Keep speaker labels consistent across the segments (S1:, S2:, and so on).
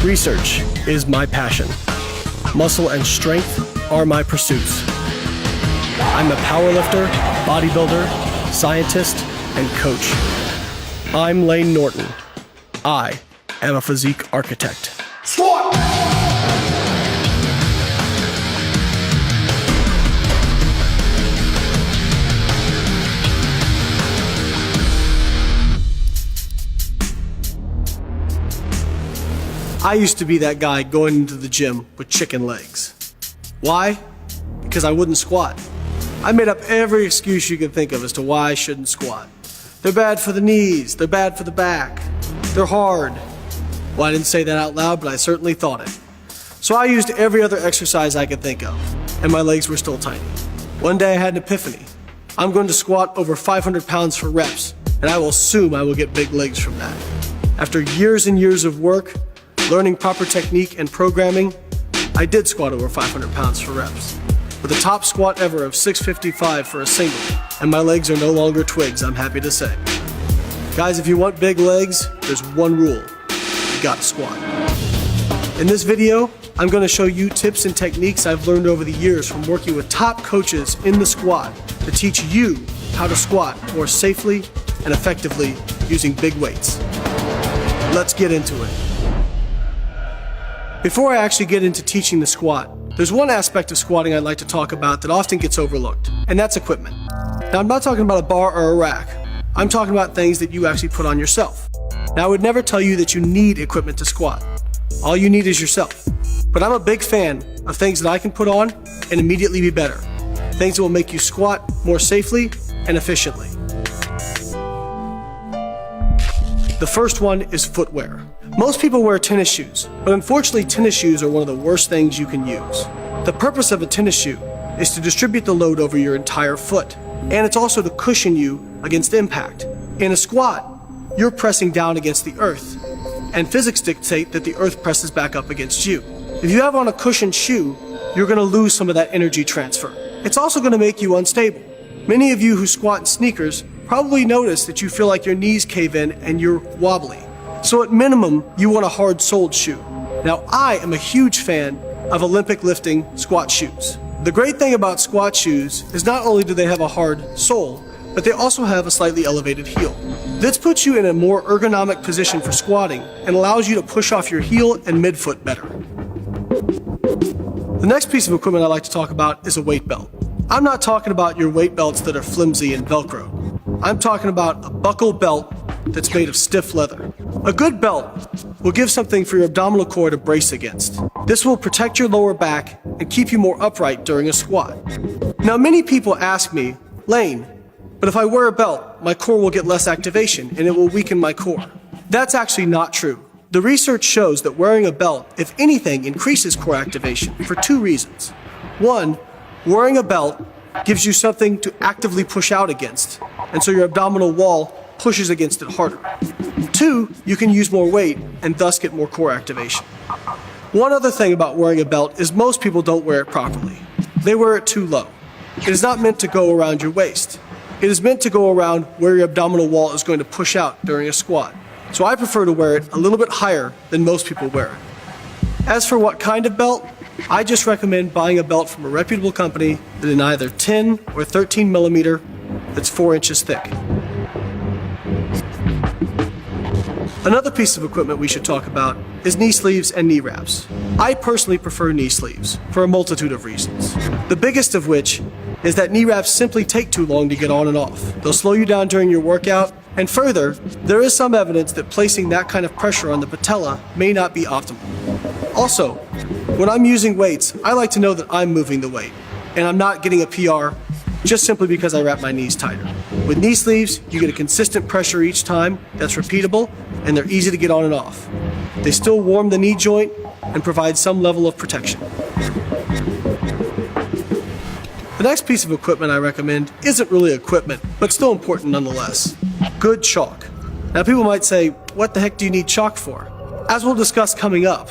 S1: Research is my passion. Muscle and strength are my pursuits. I'm a powerlifter, bodybuilder, scientist, and coach. I'm Layne Norton. I am a physique architect.
S2: Squat!
S1: I used to be that guy going into the gym with chicken legs. Why? Because I wouldn't squat. I made up every excuse you could think of as to why I shouldn't squat. They're bad for the knees, they're bad for the back, they're hard. Well, I didn't say that out loud, but I certainly thought it. So I used every other exercise I could think of, and my legs were still tiny. One day I had an epiphany. I'm going to squat over 500 pounds for reps, and I will assume I will get big legs from that. After years and years of work, learning proper technique and programming, I did squat over 500 pounds for reps, with a top squat ever of 655 for a single, and my legs are no longer twigs, I'm happy to say. Guys, if you want big legs, there's one rule: you gotta squat. In this video, I'm gonna show you tips and techniques I've learned over the years from working with top coaches in the squat to teach you how to squat more safely and effectively using big weights. Let's get into it. Before I actually get into teaching the squat, there's one aspect of squatting I'd like to talk about that often gets overlooked, and that's equipment. Now, I'm not talking about a bar or a rack. I'm talking about things that you actually put on yourself. Now, I would never tell you that you need equipment to squat. All you need is yourself. But I'm a big fan of things that I can put on and immediately be better. Things that will make you squat more safely and efficiently. The first one is footwear. Most people wear tennis shoes, but unfortunately tennis shoes are one of the worst things you can use. The purpose of a tennis shoe is to distribute the load over your entire foot, and it's also to cushion you against impact. In a squat, you're pressing down against the earth, and physics dictate that the earth presses back up against you. If you have on a cushioned shoe, you're going to lose some of that energy transfer. It's also going to make you unstable. Many of you who squat in sneakers probably notice that you feel like your knees cave in and you're wobbly. So at minimum, you want a hard-soled shoe. Now, I am a huge fan of Olympic lifting squat shoes. The great thing about squat shoes is not only do they have a hard sole, but they also have a slightly elevated heel. This puts you in a more ergonomic position for squatting and allows you to push off your heel and midfoot better. The next piece of equipment I'd like to talk about is a weight belt. I'm not talking about your weight belts that are flimsy and Velcro. I'm talking about a buckle belt that's made of stiff leather. A good belt will give something for your abdominal core to brace against. This will protect your lower back and keep you more upright during a squat. Now, many people ask me, Layne, but if I wear a belt, my core will get less activation and it will weaken my core. That's actually not true. The research shows that wearing a belt, if anything, increases core activation for two reasons. One, wearing a belt gives you something to actively push out against, and so your abdominal wall pushes against it harder. Two, you can use more weight and thus get more core activation. One other thing about wearing a belt is most people don't wear it properly. They wear it too low. It is not meant to go around your waist. It is meant to go around where your abdominal wall is going to push out during a squat. So I prefer to wear it a little bit higher than most people wear it. As for what kind of belt, I just recommend buying a belt from a reputable company that is either 10 or 13 millimeter that's 4 inches thick. Another piece of equipment we should talk about is knee sleeves and knee wraps. I personally prefer knee sleeves for a multitude of reasons. The biggest of which is that knee wraps simply take too long to get on and off. They'll slow you down during your workout, and further, there is some evidence that placing that kind of pressure on the patella may not be optimal. Also, when I'm using weights, I like to know that I'm moving the weight, and I'm not getting a PR just simply because I wrap my knees tighter. With knee sleeves, you get a consistent pressure each time that's repeatable, and they're easy to get on and off. They still warm the knee joint and provide some level of protection. The next piece of equipment I recommend isn't really equipment, but still important nonetheless. Good chalk. Now people might say, what the heck do you need chalk for? As we'll discuss coming up,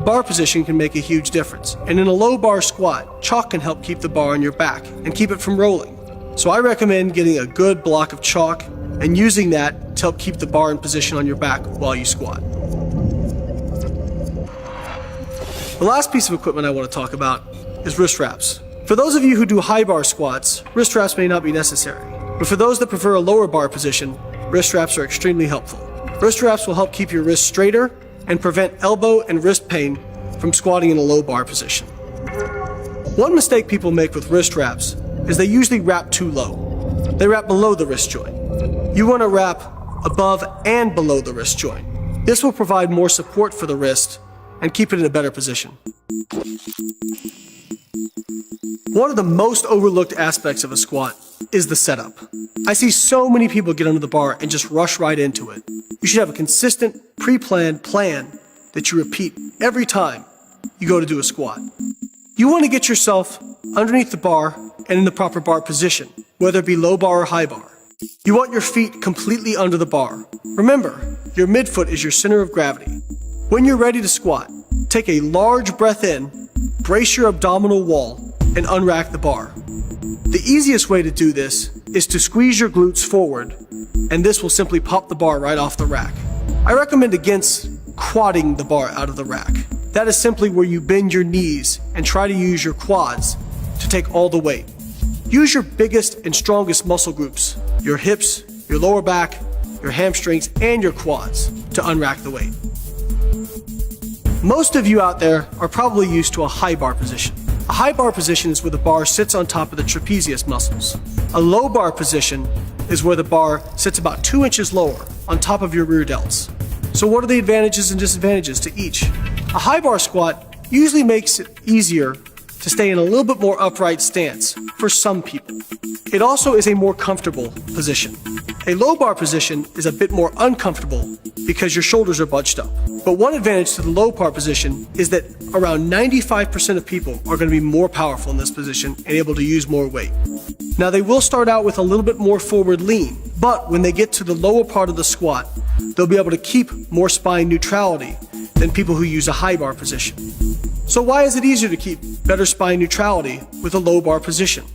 S1: bar position can make a huge difference, and in a low bar squat, chalk can help keep the bar on your back and keep it from rolling. So I recommend getting a good block of chalk and using that to help keep the bar in position on your back while you squat. The last piece of equipment I want to talk about is wrist wraps. For those of you who do high bar squats, wrist wraps may not be necessary. But for those that prefer a lower bar position, wrist wraps are extremely helpful. Wrist wraps will help keep your wrists straighter and prevent elbow and wrist pain from squatting in a low bar position. One mistake people make with wrist wraps is they usually wrap too low. They wrap below the wrist joint. You want to wrap above and below the wrist joint. This will provide more support for the wrist and keep it in a better position. One of the most overlooked aspects of a squat is the setup. I see so many people get under the bar and just rush right into it. You should have a consistent, pre-planned plan that you repeat every time you go to do a squat. You want to get yourself underneath the bar and in the proper bar position, whether it be low bar or high bar. You want your feet completely under the bar. Remember, your midfoot is your center of gravity. When you're ready to squat, take a large breath in, brace your abdominal wall, and unrack the bar. The easiest way to do this is to squeeze your glutes forward, and this will simply pop the bar right off the rack. I recommend against quadding the bar out of the rack. That is simply where you bend your knees and try to use your quads to take all the weight. Use your biggest and strongest muscle groups, your hips, your lower back, your hamstrings, and your quads to unrack the weight. Most of you out there are probably used to a high bar position. A high bar position is where the bar sits on top of the trapezius muscles. A low bar position is where the bar sits about 2 inches lower on top of your rear delts. So what are the advantages and disadvantages to each? A high bar squat usually makes it easier to stay in a little bit more upright stance for some people. It also is a more comfortable position. A low bar position is a bit more uncomfortable because your shoulders are bunched up. But one advantage to the low bar position is that around 95% of people are going to be more powerful in this position and able to use more weight. Now they will start out with a little bit more forward lean, but when they get to the lower part of the squat, they'll be able to keep more spine neutrality than people who use a high bar position. So why is it easier to keep better spine neutrality with a low bar position?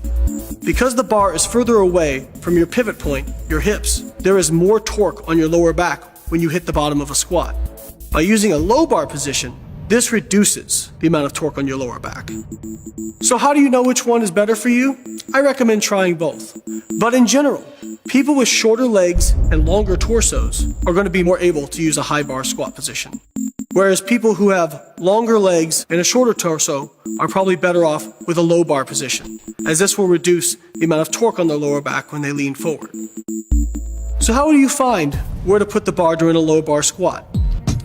S1: Because the bar is further away from your pivot point, your hips, there is more torque on your lower back when you hit the bottom of a squat. By using a low bar position, this reduces the amount of torque on your lower back. So how do you know which one is better for you? I recommend trying both. But in general, people with shorter legs and longer torsos are going to be more able to use a high bar squat position. Whereas people who have longer legs and a shorter torso are probably better off with a low bar position, as this will reduce the amount of torque on their lower back when they lean forward. So how do you find where to put the bar during a low bar squat?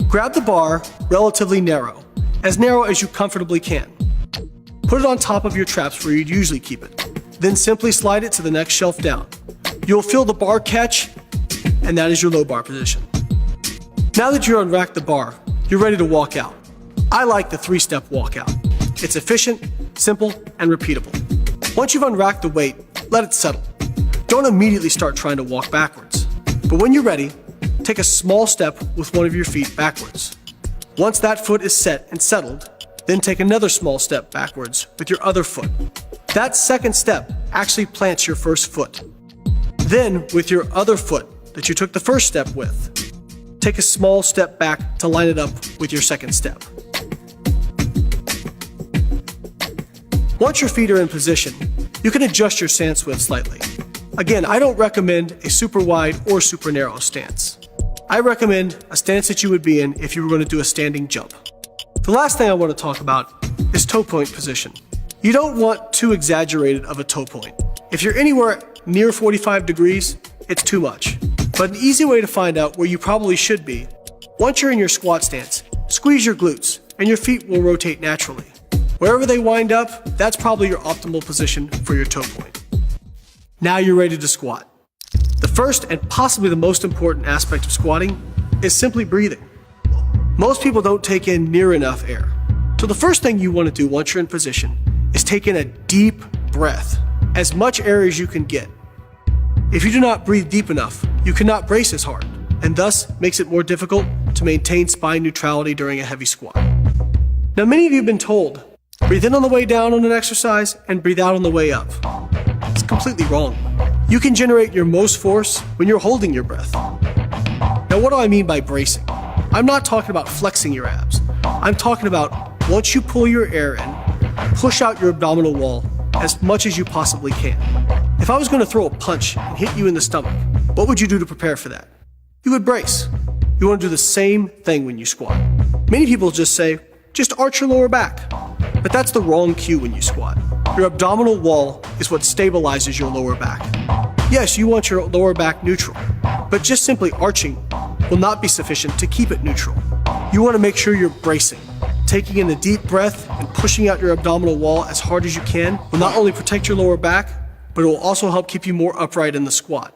S1: Grab the bar relatively narrow as you comfortably can. Put it on top of your traps where you'd usually keep it. Then simply slide it to the next shelf down. You'll feel the bar catch, and that is your low bar position. Now that you've unracked the bar, you're ready to walk out. I like the 3-step walkout. It's efficient, simple, and repeatable. Once you've unracked the weight, let it settle. Don't immediately start trying to walk backwards. But when you're ready, take a small step with one of your feet backwards. Once that foot is set and settled, then take another small step backwards with your other foot. That second step actually plants your first foot. Then, with your other foot that you took the first step with, take a small step back to line it up with your second step. Once your feet are in position, you can adjust your stance width slightly. Again, I don't recommend a super wide or super narrow stance. I recommend a stance that you would be in if you were going to do a standing jump. The last thing I want to talk about is toe point position. You don't want too exaggerated of a toe point. If you're anywhere near 45 degrees, it's too much. But an easy way to find out where you probably should be, once you're in your squat stance, squeeze your glutes and your feet will rotate naturally. Wherever they wind up, that's probably your optimal position for your toe point. Now you're ready to squat. The first and possibly the most important aspect of squatting is simply breathing. Most people don't take in near enough air. So the first thing you want to do once you're in position is take in a deep breath, as much air as you can get. If you do not breathe deep enough, you cannot brace as hard, and thus makes it more difficult to maintain spine neutrality during a heavy squat. Now, many of you have been told, breathe in on the way down on an exercise and breathe out on the way up. It's completely wrong. You can generate your most force when you're holding your breath. Now, what do I mean by bracing? I'm not talking about flexing your abs. I'm talking about Once you pull your air in, push out your abdominal wall as much as you possibly can. If I was going to throw a punch and hit you in the stomach, what would you do to prepare for that? You would brace. You want to do the same thing when you squat. Many people just say, just arch your lower back. But that's the wrong cue when you squat. Your abdominal wall is what stabilizes your lower back. Yes, you want your lower back neutral, but just simply arching will not be sufficient to keep it neutral. You want to make sure you're bracing. Taking in a deep breath and pushing out your abdominal wall as hard as you can will not only protect your lower back, but it will also help keep you more upright in the squat.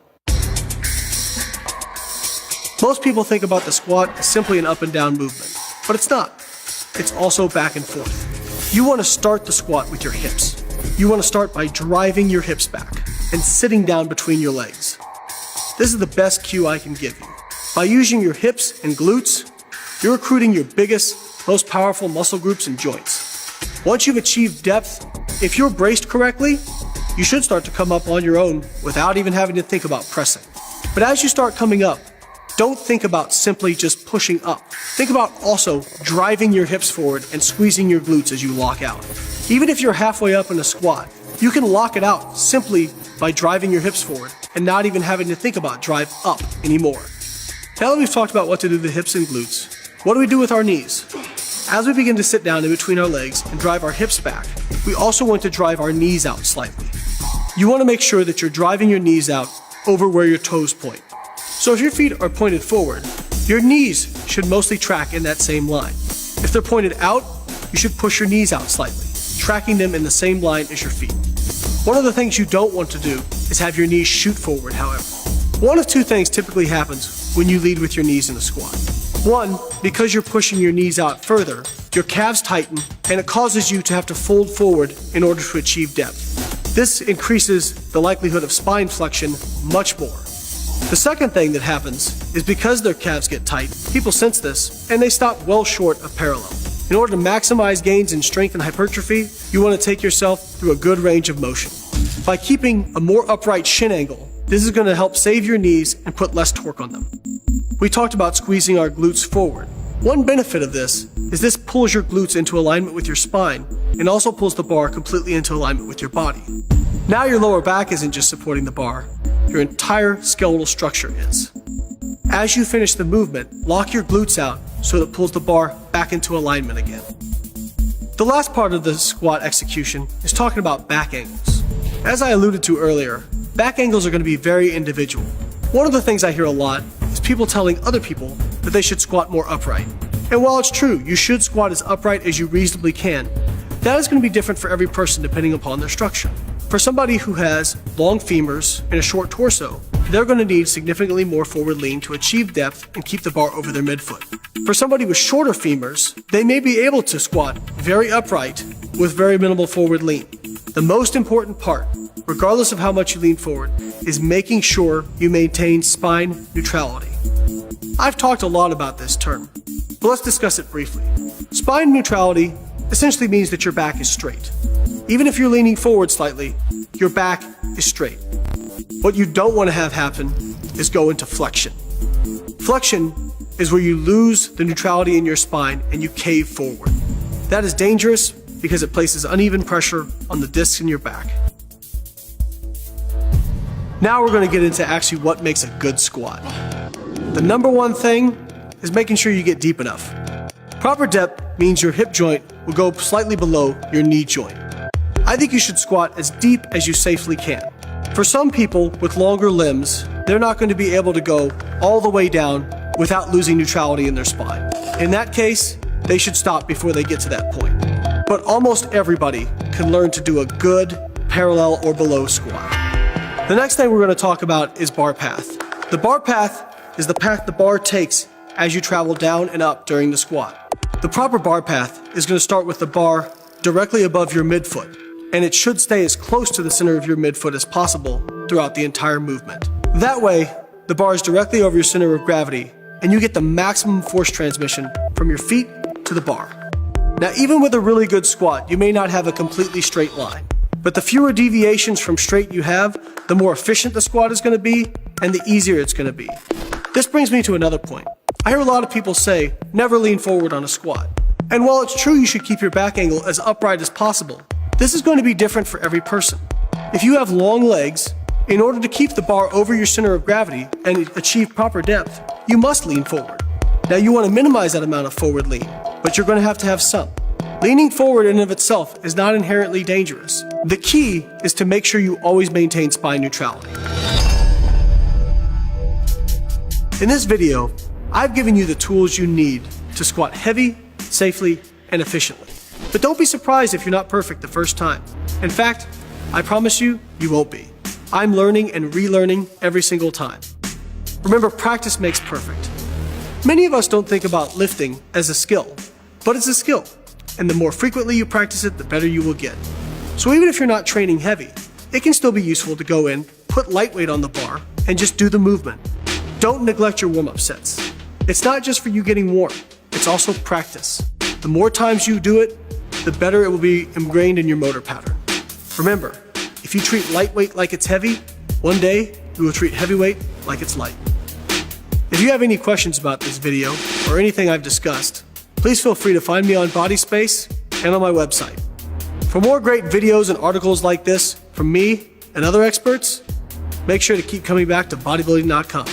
S1: Most people think about the squat as simply an up and down movement, but it's not. It's also back and forth. You want to start the squat with your hips. You want to start by driving your hips back and sitting down between your legs. This is the best cue I can give you. By using your hips and glutes, you're recruiting your biggest, most powerful muscle groups and joints. Once you've achieved depth, if you're braced correctly, you should start to come up on your own without even having to think about pressing. But as you start coming up, don't think about simply just pushing up. Think about also driving your hips forward and squeezing your glutes as you lock out. Even if you're halfway up in a squat, you can lock it out simply by driving your hips forward and not even having to think about drive up anymore. Now that we've talked about what to do to the hips and glutes, what do we do with our knees? As we begin to sit down in between our legs and drive our hips back, we also want to drive our knees out slightly. You want to make sure that you're driving your knees out over where your toes point. So if your feet are pointed forward, your knees should mostly track in that same line. If they're pointed out, you should push your knees out slightly, tracking them in the same line as your feet. One of the things you don't want to do is have your knees shoot forward, however. One of two things typically happens when you lead with your knees in a squat. One, because you're pushing your knees out further, your calves tighten and it causes you to have to fold forward in order to achieve depth. This increases the likelihood of spine flexion much more. The second thing that happens is because their calves get tight, people sense this and they stop well short of parallel. In order to maximize gains in strength and hypertrophy, you want to take yourself through a good range of motion. By keeping a more upright shin angle, this is going to help save your knees and put less torque on them. We talked about squeezing our glutes forward. One benefit of this is this pulls your glutes into alignment with your spine and also pulls the bar completely into alignment with your body. Now your lower back isn't just supporting the bar, your entire skeletal structure is. As you finish the movement, lock your glutes out so that it pulls the bar back into alignment again. The last part of the squat execution is talking about back angles. As I alluded to earlier, back angles are going to be very individual. One of the things I hear a lot is people telling other people that they should squat more upright. And while it's true, you should squat as upright as you reasonably can, that is going to be different for every person depending upon their structure. For somebody who has long femurs and a short torso, they're going to need significantly more forward lean to achieve depth and keep the bar over their midfoot. For somebody with shorter femurs, they may be able to squat very upright with very minimal forward lean. The most important part, regardless of how much you lean forward, is making sure you maintain spine neutrality. I've talked a lot about this term, but let's discuss it briefly. Spine neutrality essentially means that your back is straight. Even if you're leaning forward slightly, your back is straight. What you don't want to have happen is go into flexion. Flexion is where you lose the neutrality in your spine and you cave forward. That is dangerous because it places uneven pressure on the discs in your back. Now we're going to get into actually what makes a good squat. The number one thing is making sure you get deep enough. Proper depth means your hip joint will go slightly below your knee joint. I think you should squat as deep as you safely can. For some people with longer limbs, they're not going to be able to go all the way down without losing neutrality in their spine. In that case, they should stop before they get to that point. But almost everybody can learn to do a good parallel or below squat. The next thing we're going to talk about is bar path. The bar path is the path the bar takes as you travel down and up during the squat. The proper bar path is going to start with the bar directly above your midfoot, and it should stay as close to the center of your midfoot as possible throughout the entire movement. That way, the bar is directly over your center of gravity, and you get the maximum force transmission from your feet to the bar. Now, even with a really good squat, you may not have a completely straight line, but the fewer deviations from straight you have, the more efficient the squat is going to be, and the easier it's going to be. This brings me to another point. I hear a lot of people say, never lean forward on a squat. And while it's true you should keep your back angle as upright as possible, this is going to be different for every person. If you have long legs, in order to keep the bar over your center of gravity and achieve proper depth, you must lean forward. Now you want to minimize that amount of forward lean, but you're going to have some. Leaning forward in and of itself is not inherently dangerous. The key is to make sure you always maintain spine neutrality. In this video, I've given you the tools you need to squat heavy, safely, and efficiently. But don't be surprised if you're not perfect the first time. In fact, I promise you, you won't be. I'm learning and relearning every single time. Remember, practice makes perfect. Many of us don't think about lifting as a skill, but it's a skill. And the more frequently you practice it, the better you will get. So even if you're not training heavy, it can still be useful to go in, put light weight on the bar, and just do the movement. Don't neglect your warm-up sets. It's not just for you getting warm, it's also practice. The more times you do it, the better it will be ingrained in your motor pattern. Remember, if you treat lightweight like it's heavy, one day you will treat heavyweight like it's light. If you have any questions about this video or anything I've discussed, please feel free to find me on Body Space and on my website. For more great videos and articles like this from me and other experts, make sure to keep coming back to bodybuilding.com.